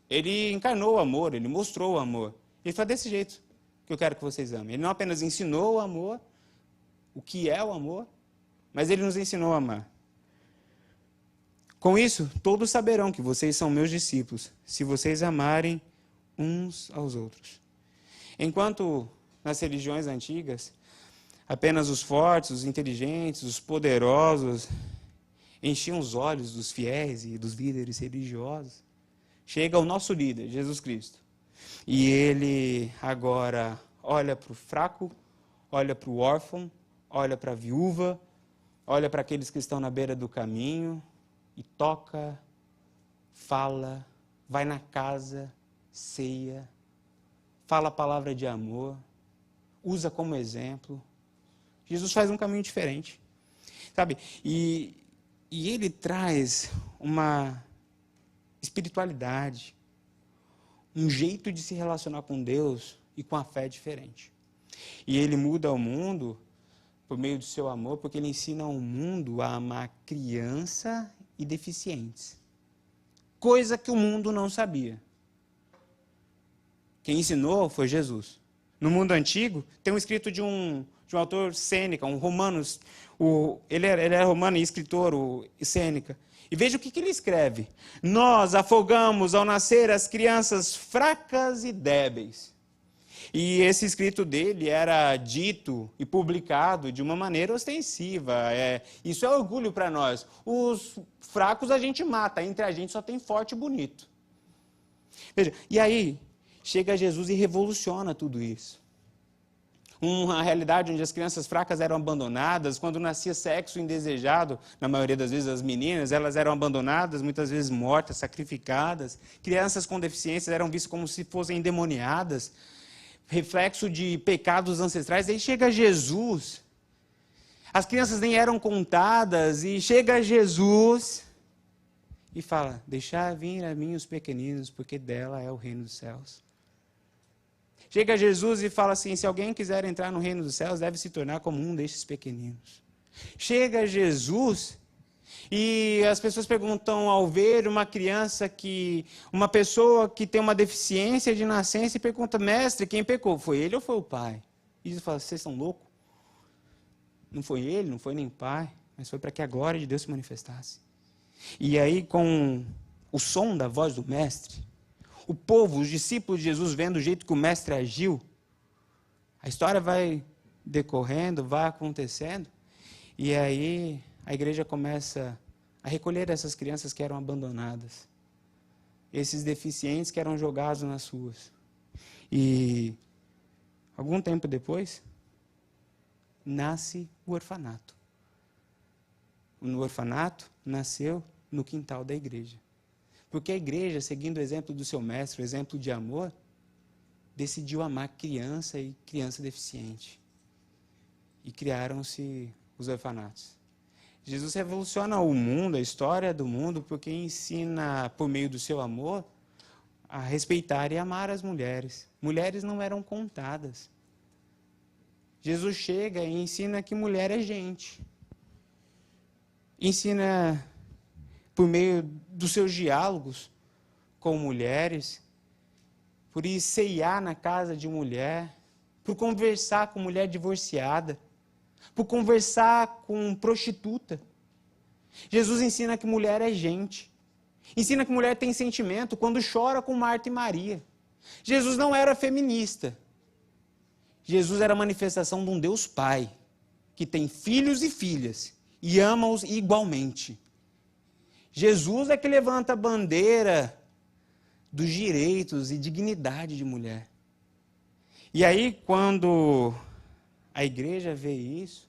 Speaker 1: Ele encarnou o amor, ele mostrou o amor. Ele fala desse jeito que eu quero que vocês amem. Ele não apenas ensinou o amor, o que é o amor, mas ele nos ensinou a amar. Com isso, todos saberão que vocês são meus discípulos, se vocês amarem uns aos outros. Enquanto nas religiões antigas, apenas os fortes, os inteligentes, os poderosos enchiam os olhos dos fiéis e dos líderes religiosos, chega o nosso líder, Jesus Cristo. E ele agora olha para o fraco, olha para o órfão, olha para a viúva, olha para aqueles que estão na beira do caminho e toca, fala, vai na casa, ceia, fala a palavra de amor, usa como exemplo. Jesus faz um caminho diferente, sabe? E ele traz uma espiritualidade, um jeito de se relacionar com Deus e com a fé diferente. E ele muda o mundo por meio do seu amor, porque ele ensina ao mundo a amar criança e deficientes, coisa que o mundo não sabia. Quem ensinou foi Jesus. No mundo antigo, tem um escrito de um autor Sêneca, um romano. Ele era romano e escritor, o Sêneca. E veja o que ele escreve. Nós afogamos ao nascer as crianças fracas e débeis. E esse escrito dele era dito e publicado de uma maneira ostensiva. Isso é orgulho para nós. Os fracos a gente mata, entre a gente só tem forte e bonito. Veja, e aí chega Jesus e revoluciona tudo isso. Uma realidade onde as crianças fracas eram abandonadas, quando nascia sexo indesejado, na maioria das vezes as meninas, elas eram abandonadas, muitas vezes mortas, sacrificadas. Crianças com deficiências eram vistas como se fossem endemoniadas, reflexo de pecados ancestrais. Aí chega Jesus, as crianças nem eram contadas, e chega Jesus e fala, deixai vir a mim os pequeninos, porque dela é o reino dos céus. Chega Jesus e fala assim, se alguém quiser entrar no reino dos céus, deve se tornar como um destes pequeninos. Chega Jesus e as pessoas perguntam ao ver uma pessoa que tem uma deficiência de nascença e pergunta, mestre, quem pecou? Foi ele ou foi o pai? E Jesus fala, vocês estão loucos? Não foi ele, não foi nem o pai, mas foi para que a glória de Deus se manifestasse. E aí, com o som da voz do mestre, o povo, os discípulos de Jesus, vendo o jeito que o mestre agiu, a história vai decorrendo, vai acontecendo, e aí a igreja começa a recolher essas crianças que eram abandonadas, esses deficientes que eram jogados nas ruas. E algum tempo depois, nasce o orfanato. O orfanato nasceu no quintal da igreja. Porque a igreja, seguindo o exemplo do seu mestre, o exemplo de amor, decidiu amar criança e criança deficiente. E criaram-se os orfanatos. Jesus revoluciona o mundo, a história do mundo, porque ensina, por meio do seu amor, a respeitar e amar as mulheres. Mulheres não eram contadas. Jesus chega e ensina que mulher é gente. Ensina, por meio dos seus diálogos com mulheres, por ir ceiar na casa de mulher, por conversar com mulher divorciada, por conversar com prostituta. Jesus ensina que mulher é gente. Ensina que mulher tem sentimento quando chora com Marta e Maria. Jesus não era feminista. Jesus era a manifestação de um Deus Pai, que tem filhos e filhas, e ama-os igualmente. Jesus é que levanta a bandeira dos direitos e dignidade de mulher. E aí, quando a igreja vê isso,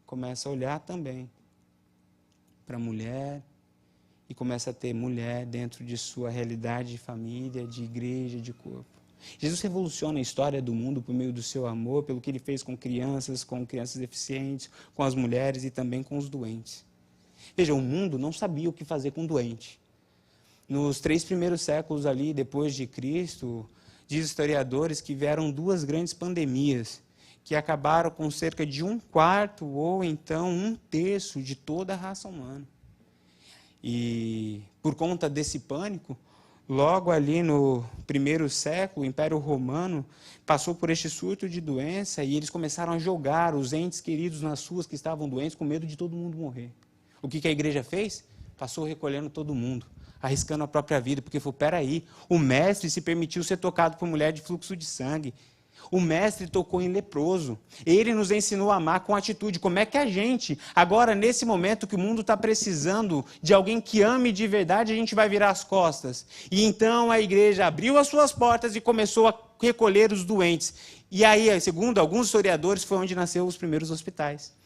Speaker 1: começa a olhar também para a mulher e começa a ter mulher dentro de sua realidade de família, de igreja, de corpo. Jesus revoluciona a história do mundo por meio do seu amor, pelo que ele fez com crianças deficientes, com as mulheres e também com os doentes. Veja, o mundo não sabia o que fazer com doente. Nos 3 primeiros séculos ali, depois de Cristo, diz historiadores que vieram 2 grandes pandemias, que acabaram com cerca de 1/4 ou então 1/3 de toda a raça humana. E por conta desse pânico, logo ali no 1º século, o Império Romano passou por este surto de doença e eles começaram a jogar os entes queridos nas ruas que estavam doentes com medo de todo mundo morrer. O que a igreja fez? Passou recolhendo todo mundo, arriscando a própria vida, porque falou, peraí, o mestre se permitiu ser tocado por mulher de fluxo de sangue. O mestre tocou em leproso. Ele nos ensinou a amar com atitude. Como é que a gente, agora nesse momento que o mundo está precisando de alguém que ame de verdade, a gente vai virar as costas? E então a igreja abriu as suas portas e começou a recolher os doentes. E aí, segundo alguns historiadores, foi onde nasceu os primeiros hospitais.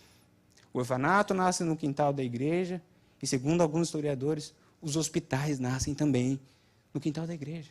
Speaker 1: O orfanato nasce no quintal da igreja e, segundo alguns historiadores, os hospitais nascem também no quintal da igreja.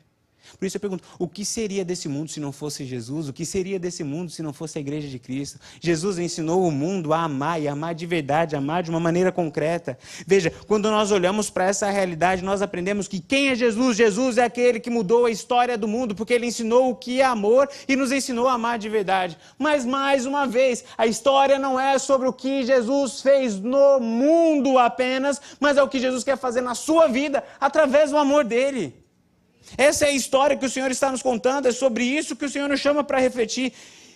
Speaker 1: Por isso eu pergunto, o que seria desse mundo se não fosse Jesus? O que seria desse mundo se não fosse a igreja de Cristo? Jesus ensinou o mundo a amar, e amar de verdade, amar de uma maneira concreta. Veja, quando nós olhamos para essa realidade, nós aprendemos que quem é Jesus? Jesus é aquele que mudou a história do mundo, porque ele ensinou o que é amor e nos ensinou a amar de verdade. Mas, mais uma vez, a história não é sobre o que Jesus fez no mundo apenas, mas é o que Jesus quer fazer na sua vida, através do amor dele. Essa é a história que o Senhor está nos contando, é sobre isso que o Senhor nos chama para refletir.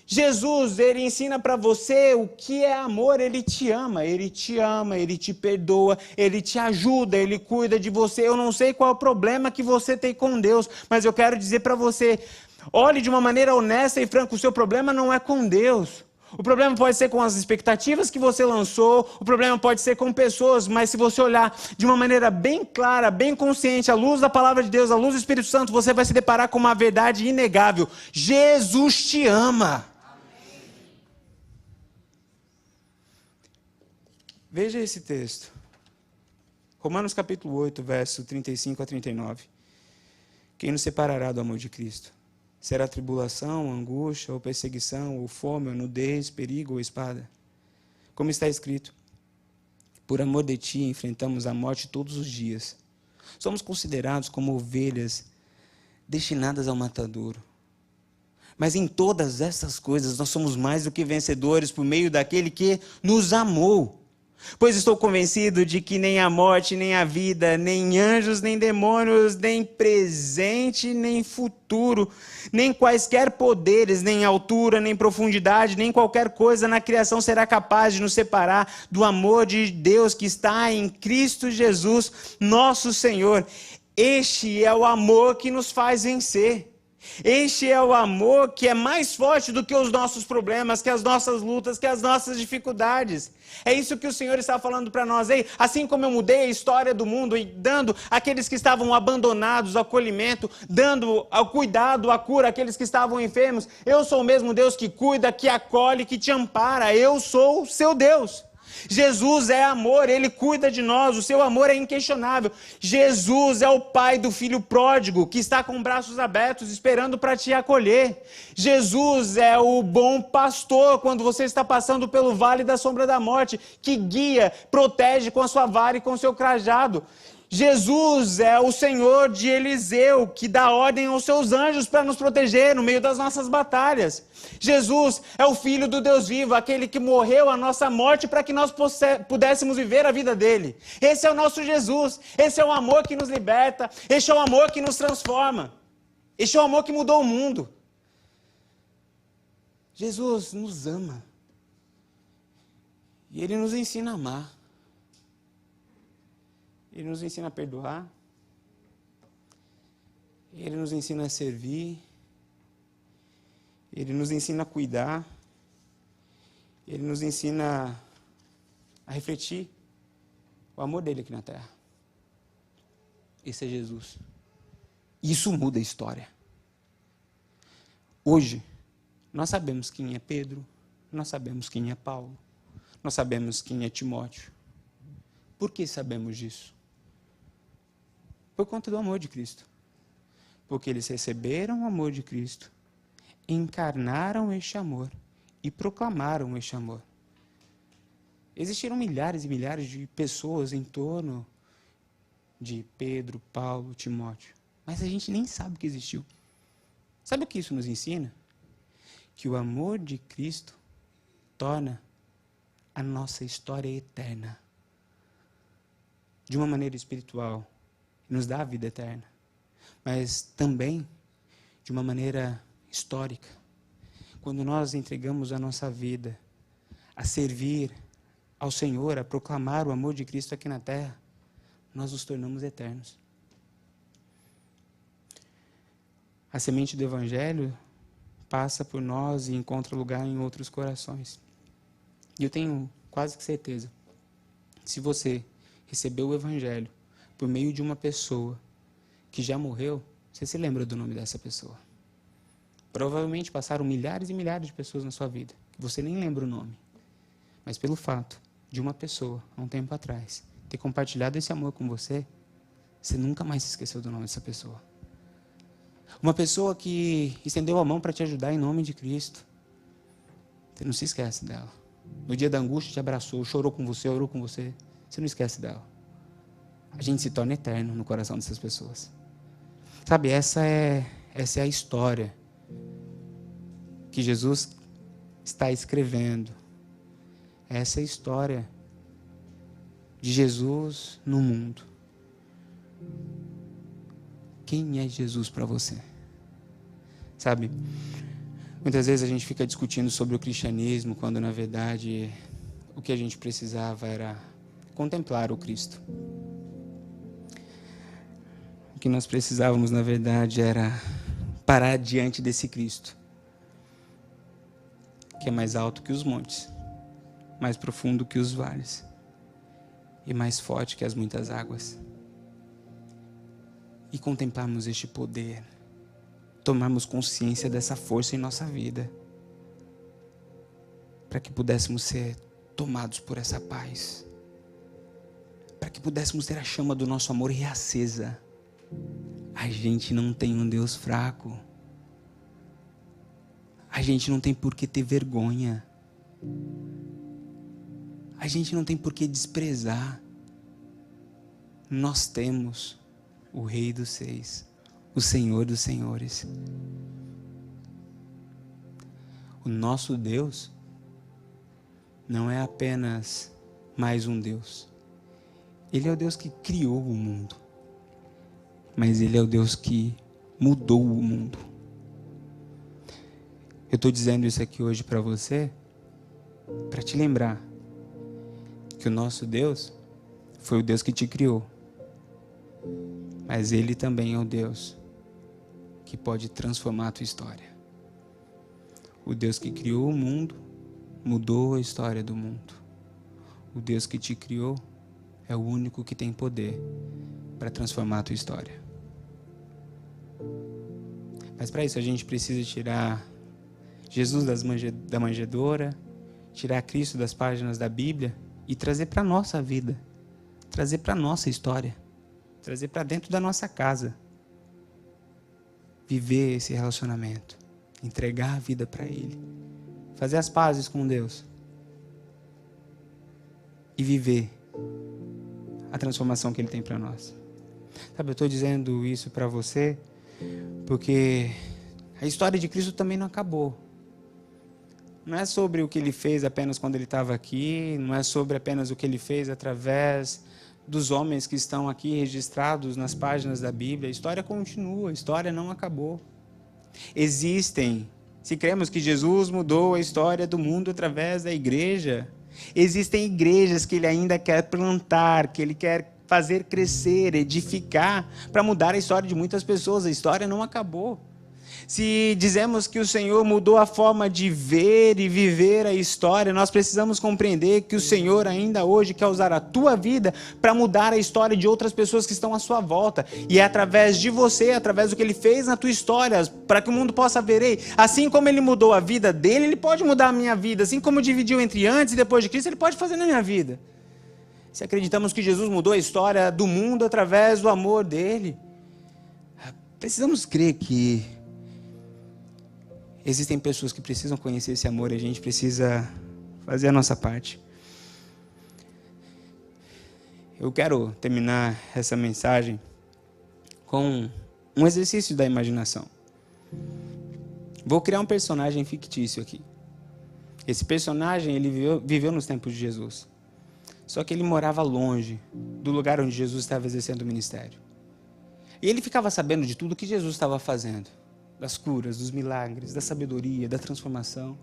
Speaker 1: Jesus, ele ensina para você o que é amor, ele te ama, ele te perdoa, ele te ajuda, ele cuida de você. Eu não sei qual é o problema que você tem com Deus, mas eu quero dizer para você, olhe de uma maneira honesta e franca, o seu problema não é com Deus. O problema pode ser com as expectativas que você lançou, o problema pode ser com pessoas, mas se você olhar de uma maneira bem clara, bem consciente, à luz da palavra de Deus, à luz do Espírito Santo, você vai se deparar com uma verdade inegável. Jesus te ama. Amém. Veja esse texto. Romanos capítulo 8, verso 35 a 39. Quem nos separará do amor de Cristo? Será tribulação, angústia, ou perseguição, ou fome, ou nudez, perigo, ou espada? Como está escrito, por amor de ti enfrentamos a morte todos os dias. Somos considerados como ovelhas destinadas ao matadouro. Mas em todas essas coisas nós somos mais do que vencedores por meio daquele que nos amou. Pois estou convencido de que nem a morte, nem a vida, nem anjos, nem demônios, nem presente, nem futuro, nem quaisquer poderes, nem altura, nem profundidade, nem qualquer coisa na criação será capaz de nos separar do amor de Deus que está em Cristo Jesus, nosso Senhor. Este é o amor que nos faz vencer. Este é o amor que é mais forte do que os nossos problemas, que as nossas lutas, que as nossas dificuldades. É isso que o Senhor está falando para nós. Ei, assim como eu mudei a história do mundo e dando àqueles que estavam abandonados o acolhimento, dando ao cuidado, a cura àqueles que estavam enfermos, eu sou o mesmo Deus que cuida, que acolhe, que te ampara. Eu sou o seu Deus. Jesus é amor, Ele cuida de nós, o seu amor é inquestionável. Jesus é o pai do filho pródigo, que está com braços abertos, esperando para te acolher. Jesus é o bom pastor, quando você está passando pelo vale da sombra da morte, que guia, protege com a sua vara e com o seu cajado. Jesus é o Senhor de Eliseu, que dá ordem aos seus anjos para nos proteger no meio das nossas batalhas. Jesus é o Filho do Deus vivo, aquele que morreu a nossa morte para que nós pudéssemos viver a vida dele. Esse é o nosso Jesus, esse é o amor que nos liberta, esse é o amor que nos transforma, esse é o amor que mudou o mundo. Jesus nos ama e Ele nos ensina a amar. Ele nos ensina a perdoar, Ele nos ensina a servir, Ele nos ensina a cuidar, Ele nos ensina a refletir o amor dele aqui na terra. Esse é Jesus. Isso muda a história. Hoje, nós sabemos quem é Pedro, nós sabemos quem é Paulo, nós sabemos quem é Timóteo. Por que sabemos disso? Por conta do amor de Cristo. Porque eles receberam o amor de Cristo, encarnaram este amor e proclamaram este amor. Existiram milhares e milhares de pessoas em torno de Pedro, Paulo, Timóteo, mas a gente nem sabe que existiu. Sabe o que isso nos ensina? Que o amor de Cristo torna a nossa história eterna. De uma maneira espiritual, nos dá a vida eterna, mas também de uma maneira histórica. Quando nós entregamos a nossa vida a servir ao Senhor, a proclamar o amor de Cristo aqui na terra, nós nos tornamos eternos. A semente do Evangelho passa por nós e encontra lugar em outros corações. E eu tenho quase que certeza, se você recebeu o Evangelho por meio de uma pessoa que já morreu, você se lembra do nome dessa pessoa. Provavelmente passaram milhares e milhares de pessoas na sua vida, que você nem lembra o nome. Mas pelo fato de uma pessoa, há um tempo atrás, ter compartilhado esse amor com você, você nunca mais se esqueceu do nome dessa pessoa. Uma pessoa que estendeu a mão para te ajudar em nome de Cristo, você não se esquece dela. No dia da angústia te abraçou, chorou com você, orou com você, você não esquece dela. A gente se torna eterno no coração dessas pessoas. Sabe, essa é a história que Jesus está escrevendo. Essa é a história de Jesus no mundo. Quem é Jesus para você? Sabe, muitas vezes a gente fica discutindo sobre o cristianismo, quando na verdade o que a gente precisava era contemplar o Cristo. O que nós precisávamos, na verdade, era parar diante desse Cristo, que é mais alto que os montes, mais profundo que os vales e mais forte que as muitas águas. E contemplarmos este poder, tomarmos consciência dessa força em nossa vida, para que pudéssemos ser tomados por essa paz, para que pudéssemos ter a chama do nosso amor reacesa. A gente não tem um Deus fraco. A gente não tem por que ter vergonha. A gente não tem por que desprezar. Nós temos o Rei dos Reis, o Senhor dos Senhores. O nosso Deus não é apenas mais um Deus. Ele é o Deus que criou o mundo. Mas Ele é o Deus que mudou o mundo. Eu estou dizendo isso aqui hoje para você, para te lembrar que o nosso Deus foi o Deus que te criou. Mas Ele também é o Deus que que pode transformar a tua história. O Deus que criou o mundo mudou a história do mundo. O Deus que te criou é o único que tem poder para transformar a tua história. Mas para isso a gente precisa tirar Jesus da manjedoura, tirar Cristo das páginas da Bíblia e trazer para a nossa vida, trazer para a nossa história, trazer para dentro da nossa casa. Viver esse relacionamento, entregar a vida para Ele, fazer as pazes com Deus e viver a transformação que Ele tem para nós. Sabe, eu estou dizendo isso para você porque a história de Cristo também não acabou. Não é sobre o que Ele fez apenas quando Ele estava aqui, não é sobre apenas o que Ele fez através dos homens que estão aqui registrados nas páginas da Bíblia. A história continua, a história não acabou. Se cremos que Jesus mudou a história do mundo através da igreja, existem igrejas que Ele ainda quer plantar, que Ele quer fazer crescer, edificar, para mudar a história de muitas pessoas. A história não acabou. Se dizemos que o Senhor mudou a forma de ver e viver a história, nós precisamos compreender que o Senhor ainda hoje quer usar a tua vida para mudar a história de outras pessoas que estão à sua volta. E é através de você, através do que Ele fez na tua história, para que o mundo possa ver, ei, assim como Ele mudou a vida dele, Ele pode mudar a minha vida. Assim como dividiu entre antes e depois de Cristo, Ele pode fazer na minha vida. Se acreditamos que Jesus mudou a história do mundo através do amor dele, precisamos crer que existem pessoas que precisam conhecer esse amor e a gente precisa fazer a nossa parte. Eu quero terminar essa mensagem com um exercício da imaginação. Vou criar um personagem fictício aqui. Esse personagem ele viveu nos tempos de Jesus. Só que ele morava longe do lugar onde Jesus estava exercendo o ministério. E ele ficava sabendo de tudo que Jesus estava fazendo. Das curas, dos milagres, da sabedoria, da transformação.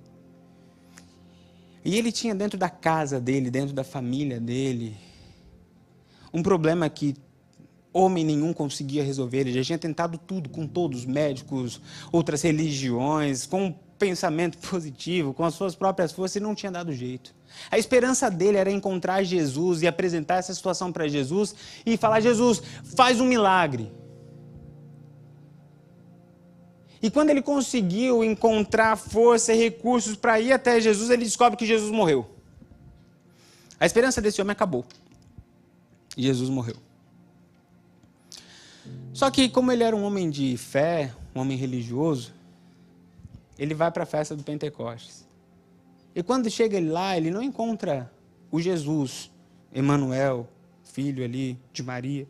Speaker 1: E ele tinha dentro da casa dele, dentro da família dele, um problema que homem nenhum conseguia resolver. Ele já tinha tentado tudo com todos os médicos, outras religiões, com um pensamento positivo, com as suas próprias forças, e não tinha dado jeito. A esperança dele era encontrar Jesus e apresentar essa situação para Jesus e falar: Jesus, faz um milagre. E quando ele conseguiu encontrar força e recursos para ir até Jesus, ele descobre que Jesus morreu. A esperança desse homem acabou. E Jesus morreu. Só que como ele era um homem de fé, um homem religioso, ele vai para a festa do Pentecostes. E quando chega ele lá, ele não encontra o Jesus, Emanuel, filho ali de Maria.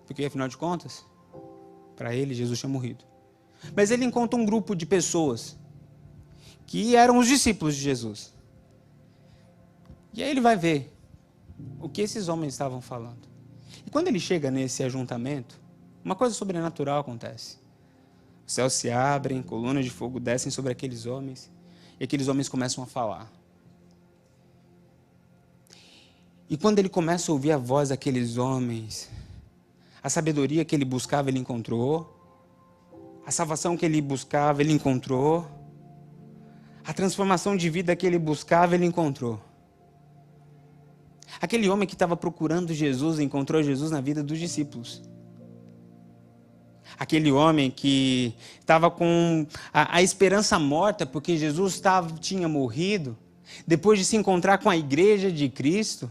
Speaker 1: Porque, afinal de contas, para ele, Jesus tinha morrido. Mas ele encontra um grupo de pessoas que eram os discípulos de Jesus. E aí ele vai ver o que esses homens estavam falando. E quando ele chega nesse ajuntamento, uma coisa sobrenatural acontece. Os céus se abrem, colunas de fogo descem sobre aqueles homens, e aqueles homens começam a falar. E quando ele começa a ouvir a voz daqueles homens, a sabedoria que ele buscava, ele encontrou. A salvação que ele buscava, ele encontrou. A transformação de vida que ele buscava, ele encontrou. Aquele homem que estava procurando Jesus, encontrou Jesus na vida dos discípulos. Aquele homem que estava com a esperança morta, porque Jesus tinha morrido, depois de se encontrar com a igreja de Cristo,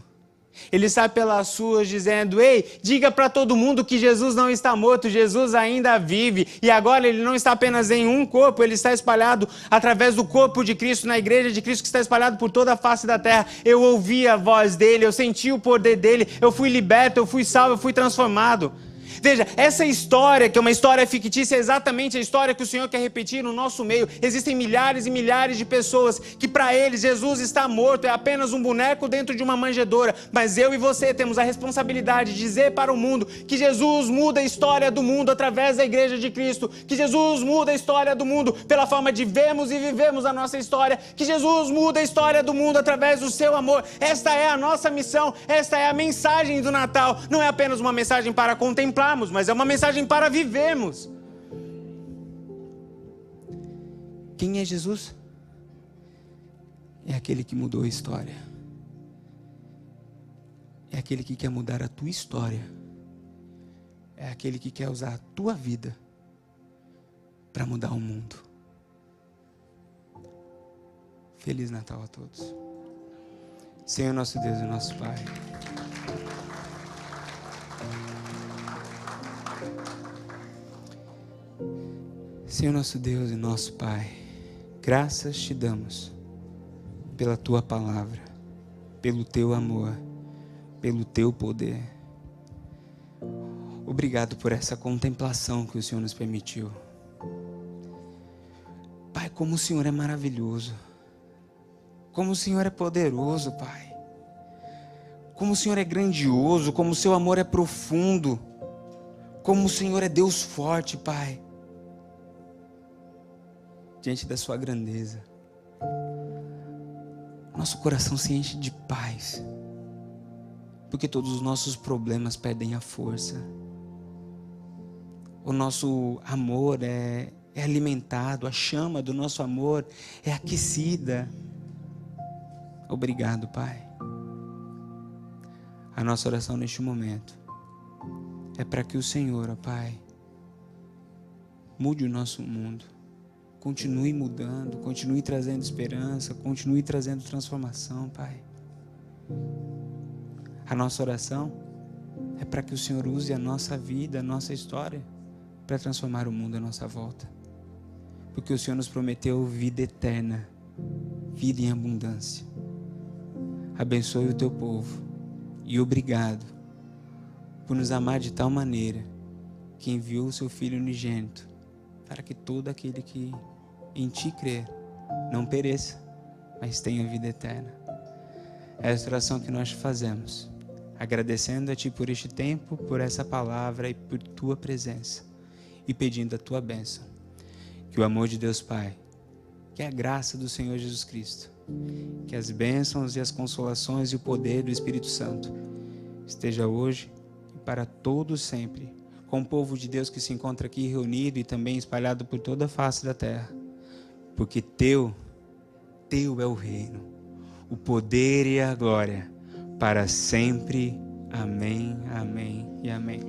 Speaker 1: ele sai pelas ruas dizendo: ei, diga para todo mundo que Jesus não está morto, Jesus ainda vive. E agora ele não está apenas em um corpo, ele está espalhado através do corpo de Cristo, na igreja de Cristo que está espalhado por toda a face da terra. Eu ouvi a voz dele, eu senti o poder dele, eu fui liberto, eu fui salvo, eu fui transformado. Veja, essa história, que é uma história fictícia, é exatamente a história que o Senhor quer repetir no nosso meio. Existem milhares e milhares de pessoas que para eles Jesus está morto, é apenas um boneco dentro de uma manjedoura. Mas eu e você temos a responsabilidade de dizer para o mundo que Jesus muda a história do mundo através da igreja de Cristo, que Jesus muda a história do mundo pela forma de vermos e vivemos a nossa história, que Jesus muda a história do mundo através do seu amor. Esta é a nossa missão, esta é a mensagem do Natal. Não é apenas uma mensagem para contemplar, mas é uma mensagem para vivermos. Quem é Jesus? É aquele que mudou a história. É aquele que quer mudar a tua história. É aquele que quer usar a tua vida para mudar o mundo. Feliz Natal a todos. Senhor nosso Deus e nosso Pai. Senhor nosso Deus e nosso Pai, graças te damos pela tua palavra, pelo teu amor, pelo teu poder. Obrigado por essa contemplação que o Senhor nos permitiu. Pai, como o Senhor é maravilhoso. Como o Senhor é poderoso, Pai. Como o Senhor é grandioso, como o seu amor é profundo. Como o Senhor é Deus forte, Pai. Diante da sua grandeza, nosso coração se enche de paz. Porque todos os nossos problemas perdem a força. O nosso amor é alimentado, a chama do nosso amor é aquecida. Obrigado, Pai. A nossa oração neste momento é para que o Senhor, ó Pai, mude o nosso mundo. Continue mudando, continue trazendo esperança, continue trazendo transformação, Pai. A nossa oração é para que o Senhor use a nossa vida, a nossa história, para transformar o mundo à nossa volta. Porque o Senhor nos prometeu vida eterna, vida em abundância. Abençoe o teu povo e obrigado por nos amar de tal maneira que enviou o seu Filho unigênito para que todo aquele que em ti crer não pereça, mas tenha vida eterna. É essa oração que nós fazemos, agradecendo a ti por este tempo, por essa palavra e por tua presença e pedindo a tua bênção. Que o amor de Deus Pai, que a graça do Senhor Jesus Cristo, que as bênçãos e as consolações e o poder do Espírito Santo esteja hoje e para todos sempre com o povo de Deus que se encontra aqui reunido e também espalhado por toda a face da terra. Porque teu é o reino, o poder e a glória para sempre. Amém, amém e amém.